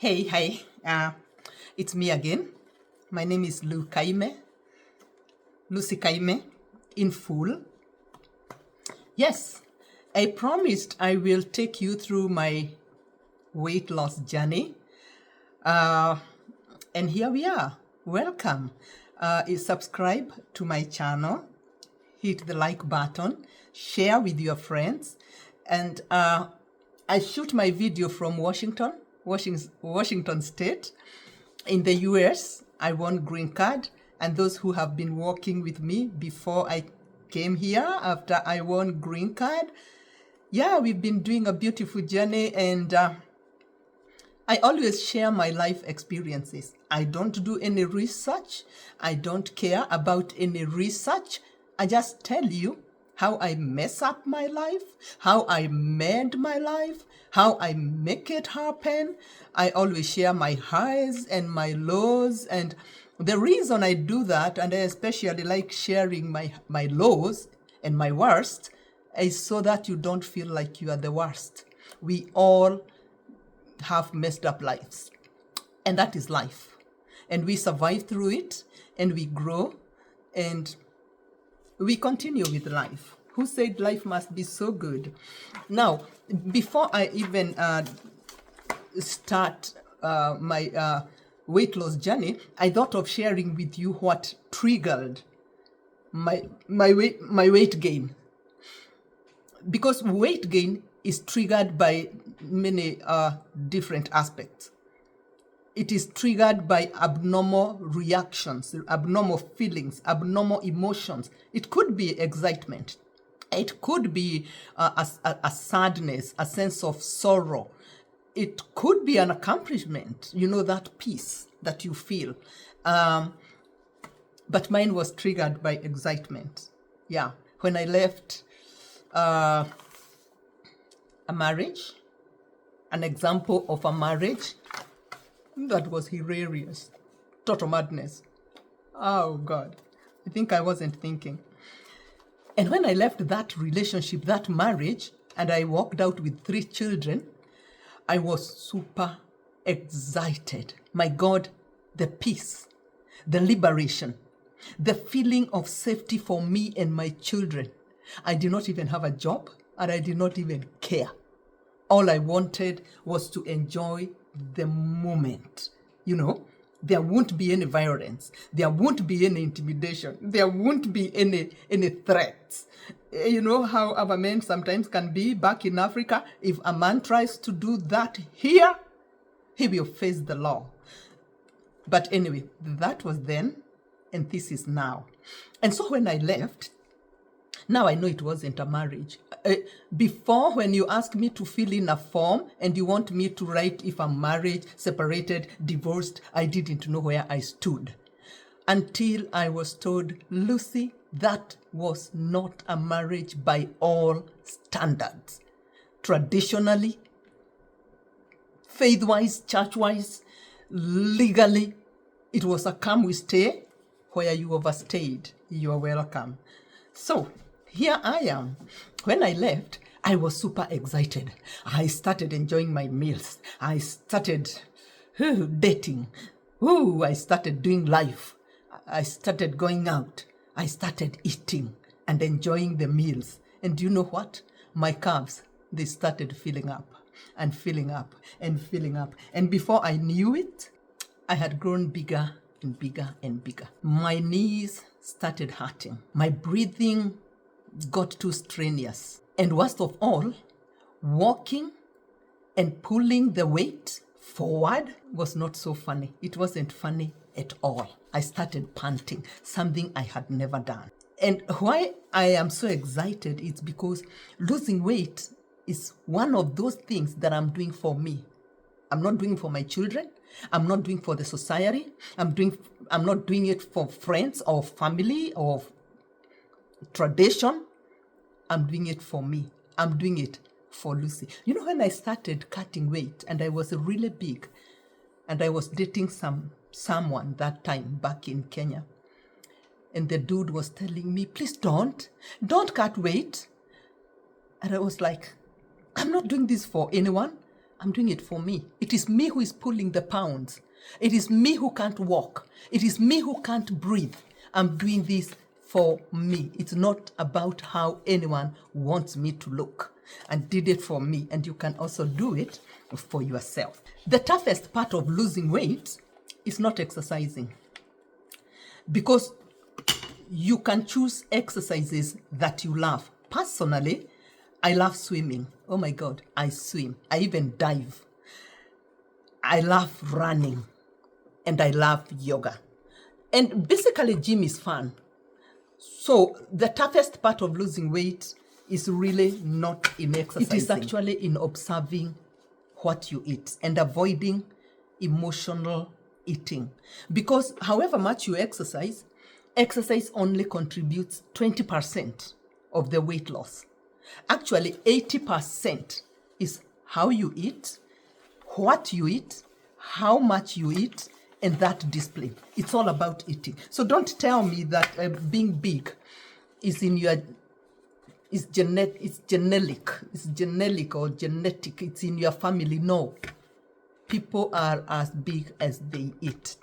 Hey, it's me again. My name is Lucy Kaime, in full. Yes, I promised I will take you through my weight loss journey. And here we are. Welcome. Subscribe to my channel, hit the like button, share with your friends. And I shoot my video from Washington State. In the US, I won green card, and those who have been working with me before I came here, after I won green card, we've been doing a beautiful journey, and I always share my life experiences. I don't do any research. I don't care about any research. I just tell you how I mess up my life, how I mend my life, how I make it happen. I always share my highs and my lows. And the reason I do that, and I especially like sharing my lows and my worst, is so that you don't feel like you are the worst. We all have messed up lives, and that is life. And we survive through it, and we grow, and we continue with life. Who said life must be so good? Now, before I even start my weight loss journey, I thought of sharing with you what triggered my weight gain. Because weight gain is triggered by many different aspects. It is triggered by abnormal reactions, abnormal feelings, abnormal emotions. It could be excitement. It could be a sadness, a sense of sorrow. It could be an accomplishment, that peace that you feel. But mine was triggered by excitement. Yeah, when I left a marriage, an example of a marriage that was hilarious, total madness. Oh God, I think I wasn't thinking. And when I left that relationship, that marriage, and I walked out with 3 children, I was super excited. My God, the peace, the liberation, the feeling of safety for me and my children. I did not even have a job, and I did not even care. All I wanted was to enjoy the moment. There won't be any violence. There won't be any intimidation. There won't be any threats. You know how our men sometimes can be back in Africa? If a man tries to do that here, he will face the law. But anyway, that was then, and this is now. And so when I left, now I know it wasn't a marriage. Before, when you ask me to fill in a form and you want me to write if I'm married, separated, divorced, I didn't know where I stood. Until I was told, Lucy, that was not a marriage by all standards. Traditionally, faith-wise, church-wise, legally, it was a come we stay. Where you overstayed, you are welcome. So, here I am. When I left, I was super excited. I started enjoying my meals. I started dating. I started doing life. I started going out. I started eating and enjoying the meals. And you know what? My calves, they started filling up and filling up and filling up. And before I knew it, I had grown bigger and bigger and bigger. My knees started hurting. My breathing got too strenuous. And worst of all, walking and pulling the weight forward was not so funny. It wasn't funny at all. I started panting, something I had never done. And why I am so excited is because losing weight is one of those things that I'm doing for me. I'm not doing it for my children. I'm not doing it for the society. I'm not doing it for friends or family or tradition. I'm doing it for me. I'm doing it for Lucy. When I started cutting weight and I was really big and I was dating someone that time back in Kenya, and the dude was telling me, please don't cut weight. And I was like, I'm not doing this for anyone. I'm doing it for me. It is me who is pulling the pounds. It is me who can't walk. It is me who can't breathe. I'm doing this for me. It's not about how anyone wants me to look. I did it for me, and you can also do it for yourself. The toughest part of losing weight is not exercising, because you can choose exercises that you love. Personally, I love swimming. Oh my God, I swim. I even dive. I love running, and I love yoga. And basically, gym is fun. So the toughest part of losing weight is really not in exercising. It is actually in observing what you eat and avoiding emotional eating. Because however much you exercise only contributes 20% of the weight loss. Actually, 80% is how you eat, what you eat, how much you eat, and that discipline. It's all about eating. So don't tell me that being big is in your it's genetic or genetic. It's in your family. No, people are as big as they eat.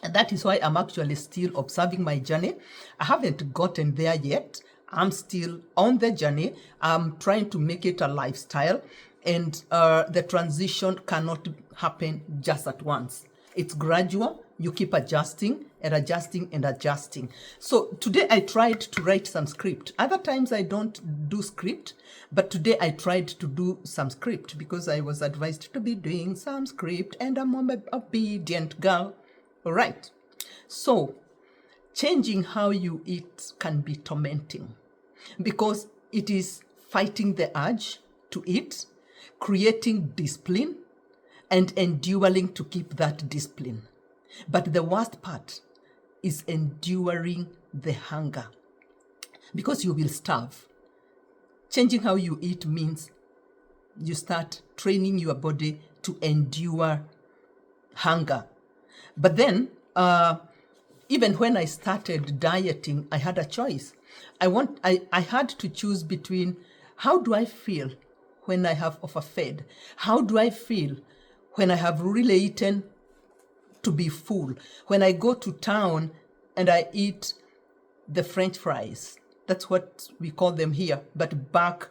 And that is why I'm actually still observing my journey. I haven't gotten there yet. I'm still on the journey. I'm trying to make it a lifestyle, and the transition cannot happen just at once. It's gradual. You keep adjusting and adjusting and adjusting. So today I tried to write some script. Other times I don't do script, but today I tried to do some script because I was advised to be doing some script, and I'm an obedient girl. All right. So changing how you eat can be tormenting because it is fighting the urge to eat, creating discipline, and enduring to keep that discipline. But the worst part is enduring the hunger, because you will starve. Changing how you eat means you start training your body to endure hunger. But then, even when I started dieting, I had a choice. I had to choose between how do I feel when I have overfed? How do I feel when I have really eaten to be full? When I go to town and I eat the French fries, that's what we call them here. But back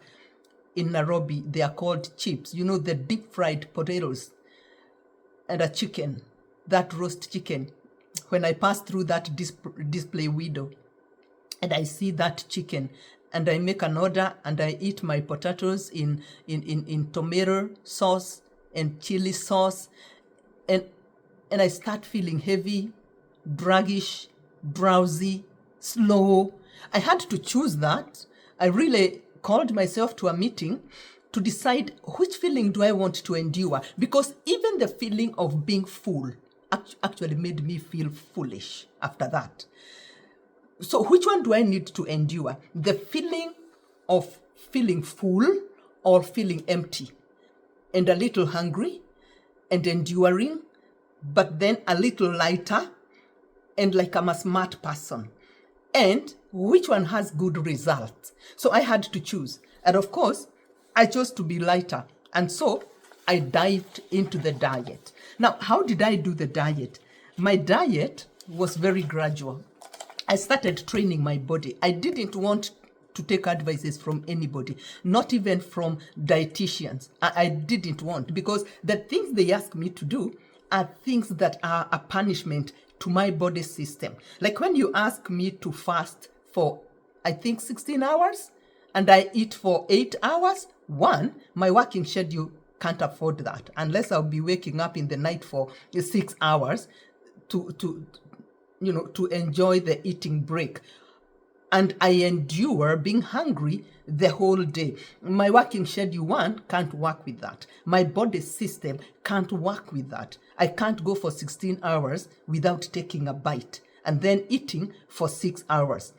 in Nairobi, they are called chips. You know, the deep fried potatoes and a chicken, that roast chicken. When I pass through that display window and I see that chicken, and I make an order and I eat my potatoes in tomato sauce and chili sauce, and I start feeling heavy, druggish, drowsy, slow. I had to choose that. I really called myself to a meeting to decide which feeling do I want to endure, because even the feeling of being full actually made me feel foolish after that. So which one do I need to endure? The feeling of feeling full or feeling empty and a little hungry and enduring, but then a little lighter and like I'm a smart person? And which one has good results? So I had to choose. And of course, I chose to be lighter. And so I dived into the diet. Now, how did I do the diet? My diet was very gradual. I started training my body. I didn't want to take advices from anybody, not even from dietitians. I didn't want, because the things they ask me to do are things that are a punishment to my body system. Like when you ask me to fast for, I think, 16 hours, and I eat for 8 hours, one, my working schedule can't afford that unless I'll be waking up in the night for 6 hours to enjoy the eating break. And I endure being hungry the whole day. My working schedule, one, can't work with that. My body system can't work with that. I can't go for 16 hours without taking a bite and then eating for 6 hours.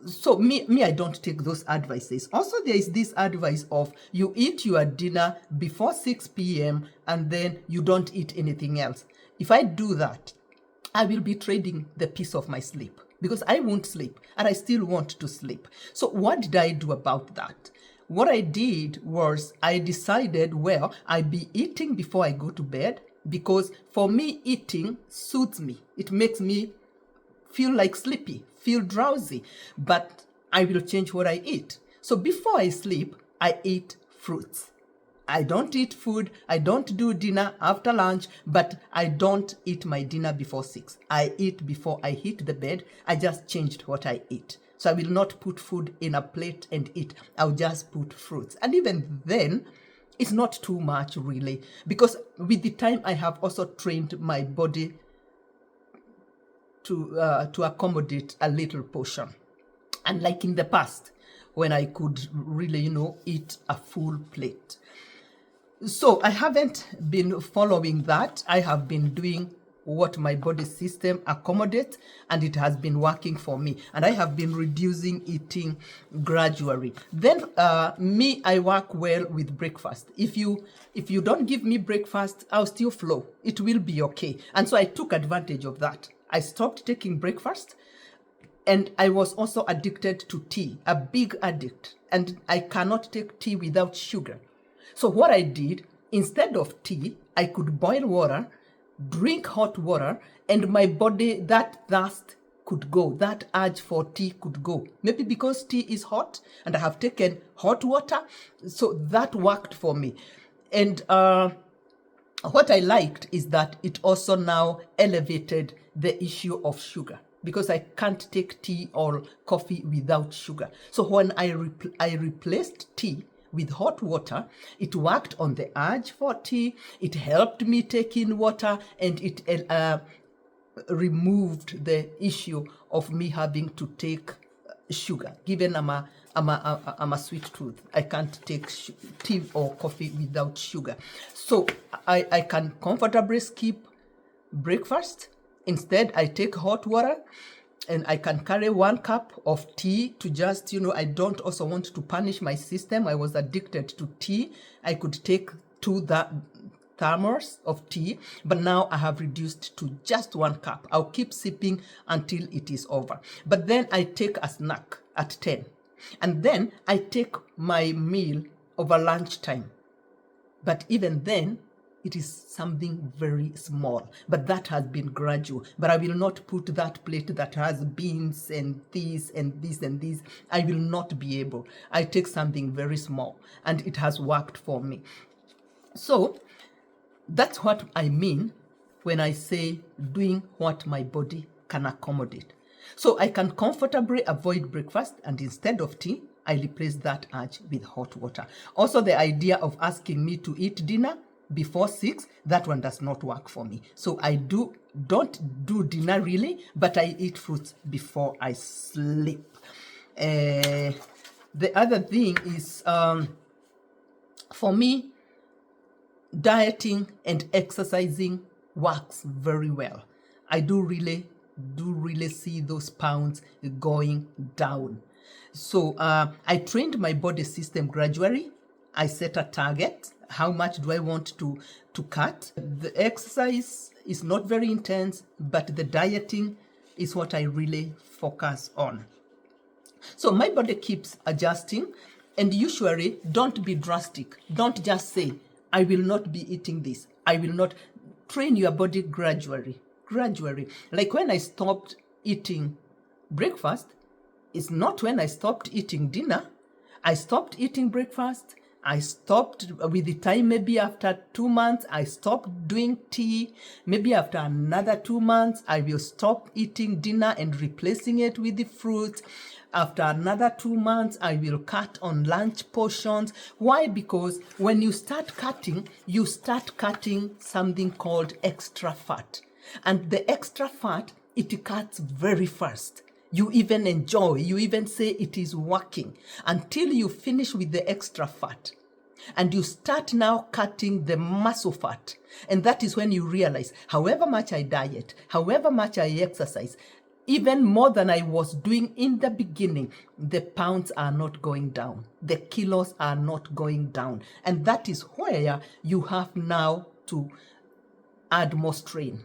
So me, I don't take those advices. Also, there is this advice of you eat your dinner before 6 p.m. and then you don't eat anything else. If I do that, I will be trading the piece of my sleep, because I won't sleep and I still want to sleep. So what did I do about that? what I did was I decided, well, I'd be eating before I go to bed, because for me, eating suits me. It makes me feel like sleepy, feel drowsy, but I will change what I eat. So before I sleep, I eat fruits. I don't eat food. I don't do dinner after lunch, but I don't eat my dinner before 6. I eat before I hit the bed. I just changed what I eat. So I will not put food in a plate and eat. I'll just put fruits. And even then, it's not too much really, because with the time I have also trained my body to accommodate a little portion. Unlike in the past, when I could really, eat a full plate. So I haven't been following that. I have been doing what my body system accommodates, and it has been working for me. And I have been reducing eating gradually. Then I work well with breakfast. If you don't give me breakfast, I'll still flow. It will be okay. And so I took advantage of that. I stopped taking breakfast. And I was also addicted to tea, a big addict. And I cannot take tea without sugar. So what I did, instead of tea, I could boil water, drink hot water, and my body, that thirst could go, that urge for tea could go. Maybe because tea is hot and I have taken hot water, so that worked for me. And what I liked is that it also now elevated the issue of sugar, because I can't take tea or coffee without sugar. So when I replaced tea with hot water, it worked on the urge for tea, it helped me take in water, and it removed the issue of me having to take sugar. Given I'm a sweet tooth, I can't take tea or coffee without sugar. So I can comfortably skip breakfast. Instead, I take hot water, and I can carry 1 cup of tea to just, I don't also want to punish my system. I was addicted to tea. I could take 2 thermos of tea, but now I have reduced to just 1 cup. I'll keep sipping until it is over. But then I take a snack at 10. And then I take my meal over lunchtime. But even then, it is something very small, but that has been gradual. But I will not put that plate that has beans and this and this and this. I will not be able. I take something very small, and it has worked for me. So that's what I mean when I say doing what my body can accommodate. So I can comfortably avoid breakfast, and instead of tea, I replace that urge with hot water. Also, the idea of asking me to eat dinner before 6, that one does not work for me. So I don't do dinner really, but I eat fruits before I sleep. The other thing is, for me, dieting and exercising works very well. I do really see those pounds going down. So I trained my body system gradually. I set a target. How much do I want to cut? The exercise is not very intense, but the dieting is what I really focus on. So my body keeps adjusting, and usually don't be drastic. Don't just say, I will not be eating this. I will not. Train your body gradually. Like when I stopped eating breakfast, it's not when I stopped eating dinner. I stopped eating breakfast. I stopped with the time, maybe after 2 months, I stopped doing tea. Maybe after another 2 months, I will stop eating dinner and replacing it with the fruit. After another 2 months, I will cut on lunch portions. Why? Because when you start cutting something called extra fat. And the extra fat, it cuts very fast. You even enjoy, you even say it is working until you finish with the extra fat. And you start now cutting the muscle fat. And that is when you realize, however much I diet, however much I exercise, even more than I was doing in the beginning, the pounds are not going down. The kilos are not going down. And that is where you have now to add more strain.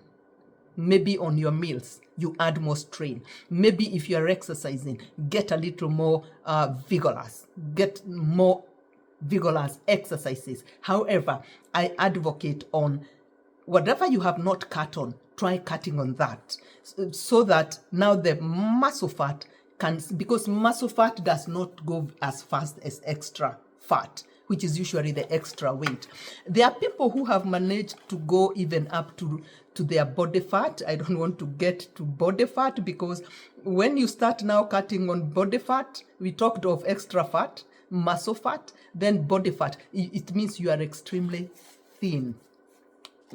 Maybe on your meals, you add more strain. Maybe if you are exercising, get a little more vigorous, get more vigorous exercises. However, I advocate on whatever you have not cut on, try cutting on that, so that now the muscle fat can, because muscle fat does not go as fast as extra fat, which is usually the extra weight. There are people who have managed to go even up to their body fat. I don't want to get to body fat, because when you start now cutting on body fat, we talked of extra fat, muscle fat, then body fat. It means you are extremely thin.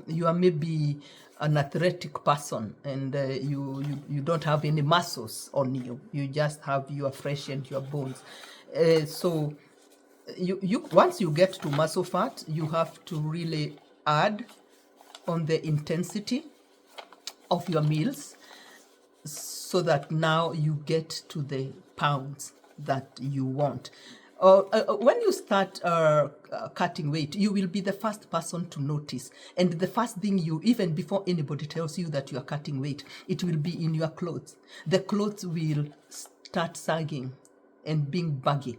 You are maybe an athletic person, and you don't have any muscles on you. You just have your flesh and your bones. So you once you get to muscle fat, you have to really add on the intensity of your meals, so that now you get to the pounds that you want. When you start cutting weight, you will be the first person to notice. And the first thing you, even before anybody tells you that you are cutting weight, it will be in your clothes. The clothes will start sagging and being baggy.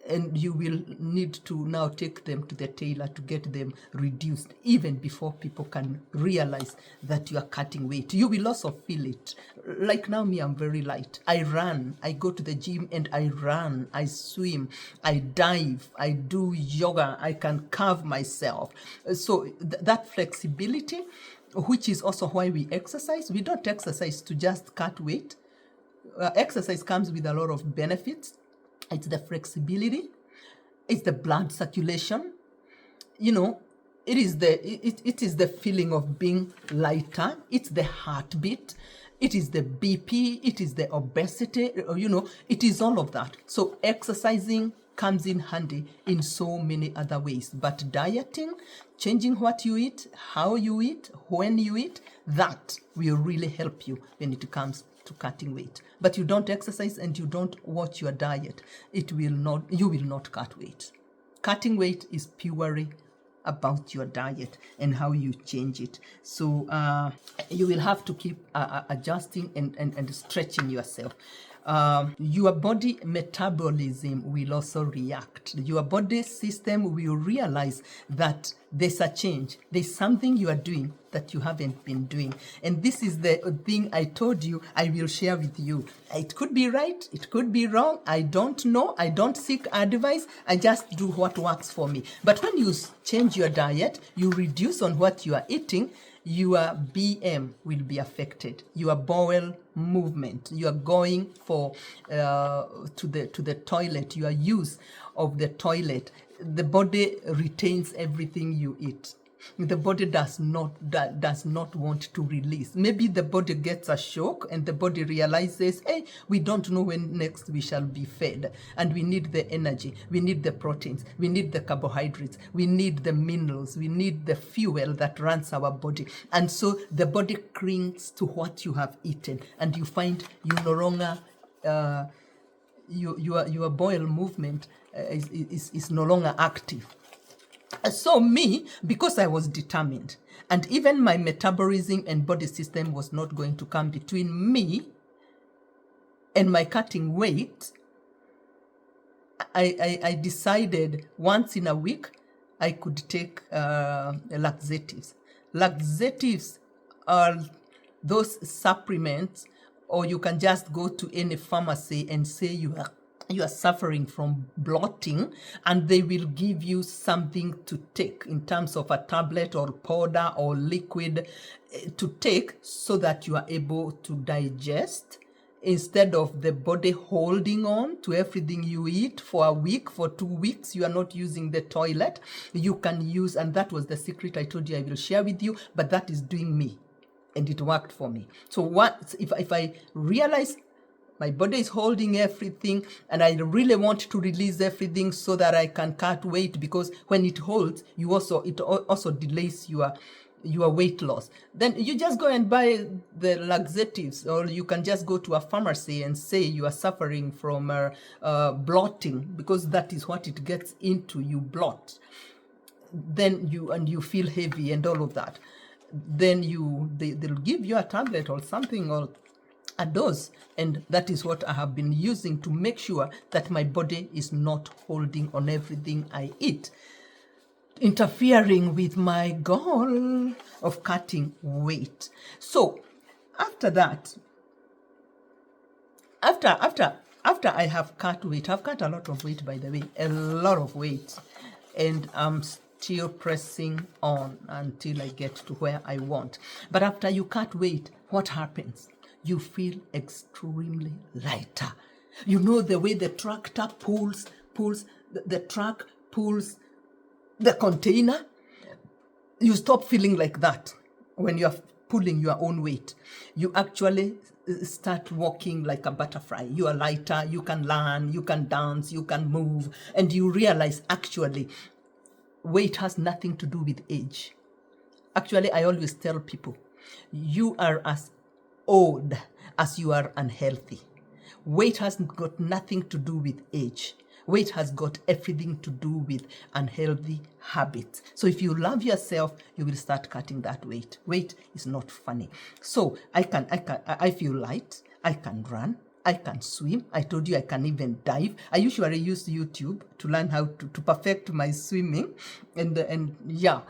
And you will need to now take them to the tailor to get them reduced, even before people can realize that you are cutting weight. You will also feel it. Like now, me, I'm very light. I run, I go to the gym and I run, I swim, I dive, I do yoga, I can carve myself. So that flexibility, which is also why we exercise. We don't exercise to just cut weight. Exercise comes with a lot of benefits. It's the flexibility, it's the blood circulation, you know, it is the feeling of being lighter, it's the heartbeat, it is the BP, it is the obesity, you know, it is all of that. So exercising comes in handy in so many other ways. But dieting, changing what you eat, how you eat, when you eat, that will really help you when it comes to cutting weight. But you don't exercise and you don't watch your diet, you will not cut weight. Cutting weight is purely about your diet and how you change it. So you will have to keep adjusting and stretching yourself. Your body metabolism will also react. Your body system will realize that there's a change. There's something you are doing that you haven't been doing. And this is the thing I told you I will share with you. It could be right, it could be wrong. I don't know. I don't seek advice. I just do what works for me. But when you change your diet, you reduce on what you are eating, your BM will be affected. Your bowel movement, you are going for to the toilet, your use of the toilet, the body retains everything you eat. The body does not want to release. Maybe the body gets a shock and the body realizes, hey, we don't know when next we shall be fed, and we need the energy, we need the proteins, we need the carbohydrates, we need the minerals, we need the fuel that runs our body. And so the body clings to what you have eaten, and you find you no longer your bowel movement is no longer active. So me, because I was determined, and even my metabolism and body system was not going to come between me and my cutting weight, I decided once in a week I could take laxatives. Laxatives are those supplements, or you can just go to any pharmacy and say you are suffering from bloating, and they will give you something to take in terms of a tablet or powder or liquid to take, so that you are able to digest, instead of the body holding on to everything you eat for a week, for 2 weeks. You are not using the toilet. You can use, and that was the secret I told you I will share with you, but that is doing me, and it worked for me. So what if I realize my body is holding everything, and I really want to release everything so that I can cut weight, because when it holds, it also delays your weight loss. Then you just go and buy the laxatives, or you can just go to a pharmacy and say you are suffering from bloating, because that is what it gets into. You bloat, then you feel heavy and all of that. Then they'll give you a tablet or something, or a dose, and that is what I have been using to make sure that my body is not holding on everything I eat, interfering with my goal of cutting weight. So after that, after I have cut weight, I've cut a lot of weight, by the way, a lot of weight, and I'm still pressing on until I get to where I want. But after you cut weight, what happens? You feel extremely lighter. You know, the way the tractor pulls, the truck pulls the container, you stop feeling like that when you're pulling your own weight. You actually start walking like a butterfly. You are lighter, you can learn, you can dance, you can move, and you realize actually weight has nothing to do with age. Actually, I always tell people, you are as old as you are unhealthy. Weight has got nothing to do with age. Weight has got everything to do with unhealthy habits. So if you love yourself, you will start cutting that weight. Weight is not funny. So I feel light. I can run. I can swim. I told you I can even dive. I usually use YouTube to learn how to perfect my swimming. And yeah,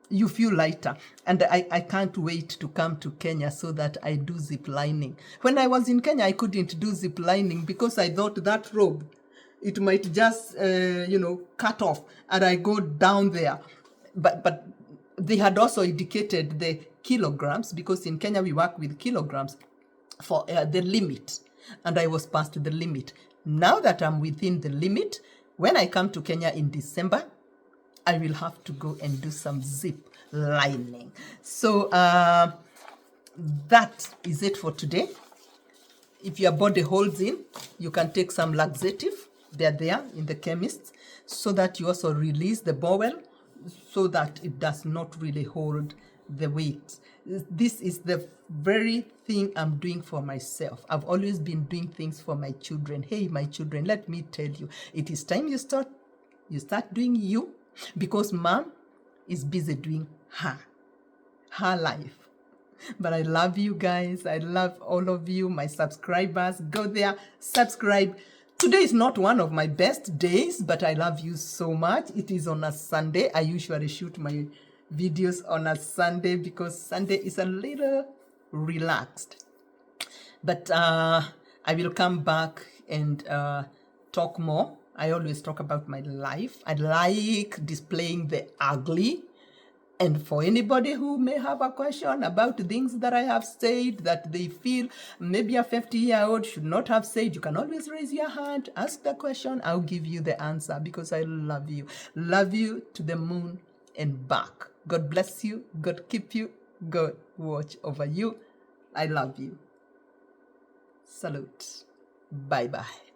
you feel lighter. And I can't wait to come to Kenya so that I do zip lining. When I was in Kenya, I couldn't do zip lining because I thought that rope, it might just, cut off and I go down there. But they had also indicated the kilograms, because in Kenya we work with kilograms for the limit. And I was past the limit. Now that I'm within the limit, when I come to Kenya in December, I will have to go and do some zip lining. So that is it for today. If your body holds in, you can take some laxative. They're there in the chemist, so that you also release the bowel, so that it does not really hold the weight. This is the very thing I'm doing for myself. I've always been doing things for my children. Hey, my children, let me tell you, it is time you start doing you, because mom is busy doing her life. But I love you guys. I love all of you, my subscribers. Go there, subscribe. Today is not one of my best days, but I love you so much. It is on a Sunday. I usually shoot my videos on a Sunday because Sunday is a little relaxed. But I will come back and talk more. I always talk about my life. I like displaying the ugly. And for anybody who may have a question about things that I have said that they feel maybe a 50-year-old should not have said, you can always raise your hand, ask the question, I'll give you the answer, because I love you. Love you to the moon and back. God bless you. God keep you. God watch over you. I love you. Salute. Bye-bye.